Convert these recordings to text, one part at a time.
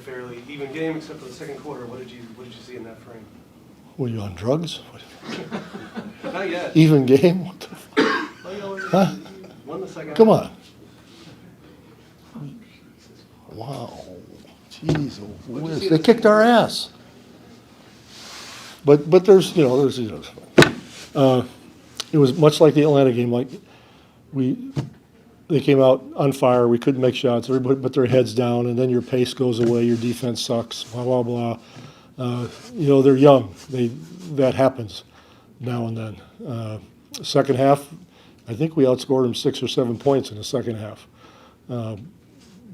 fairly even game except for the second quarter. What did you see in that frame? Were you on drugs? Not yet. Even game? What the huh? Won the second. Come on. Wow. Jeez, whiz. They kicked our ass. But there's it was much like the Atlanta game. Like they came out on fire. We couldn't make shots. Everybody put their heads down, and then your pace goes away. Your defense sucks. Blah blah blah. They're young. That happens now and then. Second half, I think we outscored them 6 or 7 points in the second half.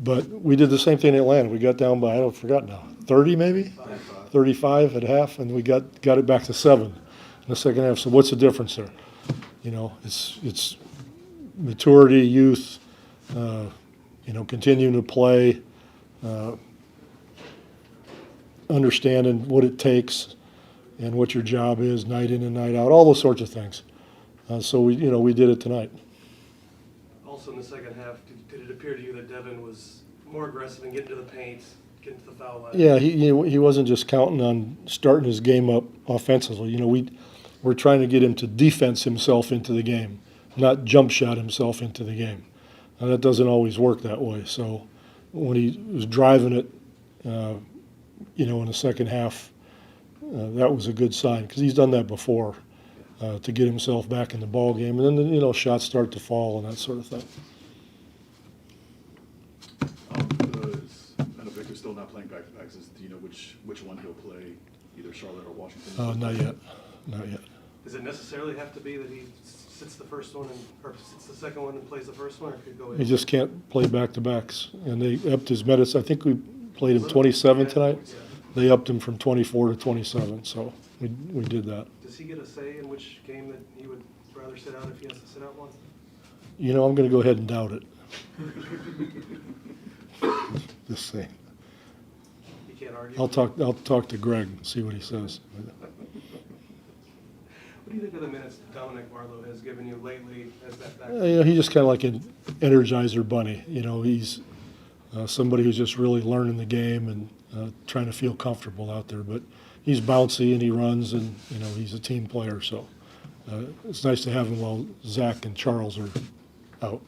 But we did the same thing in Atlanta. We got down by, I forgot now, 30 maybe? 35 at half, and we got it back to 7 in the second half. So what's the difference there? It's maturity, youth, continuing to play, understanding what it takes and what your job is night in and night out, all those sorts of things. So we did it tonight. Also in the second half, did it appear to you that Devin was more aggressive in getting to the paint, getting to the foul line? Yeah, he wasn't just counting on starting his game up offensively. We're trying to get him to defense himself into the game, not jump shot himself into the game. Now, that doesn't always work that way. So when he was driving it, in the second half, that was a good sign because he's done that before to get himself back in the ball game, and then shots start to fall and that sort of thing. I know Victor's still not playing back-to-backs. Do you know which one he'll play, either Charlotte or Washington? Not yet. Does it necessarily have to be that he sits the first one or sits the second one and plays the first one, or could go in? He just can't play back-to-backs, and they upped his minutes. I think we played him 27 tonight. Yeah. They upped him from 24 to 27, so we did that. Does he get a say in which game that he would rather sit out if he has to sit out one? I'm going to go ahead and doubt it. Just saying. He can't argue. I'll talk to Gregg and see what he says. What do you think of the minutes Dominic Marlowe has given you lately as that back? He's just kind of like an Energizer bunny. He's somebody who's just really learning the game and trying to feel comfortable out there. But he's bouncy and he runs, and he's a team player. So it's nice to have him while Zach and Charles are out.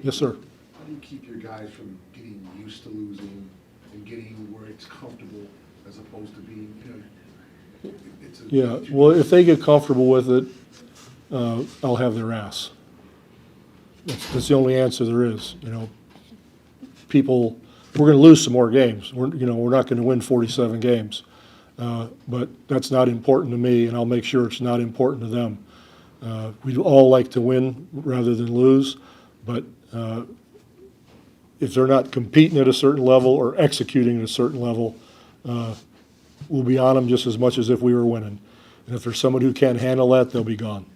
Yes, sir. How do you keep your guys from getting used to losing and getting where it's comfortable as opposed to being, Yeah, well, if they get comfortable with it, I'll have their ass. That's the only answer there is. People, we're going to lose some more games. We're not going to win 47 games, but that's not important to me, and I'll make sure it's not important to them. We'd all like to win rather than lose, but if they're not competing at a certain level or executing at a certain level, we'll be on them just as much as if we were winning. And if there's someone who can't handle that, they'll be gone.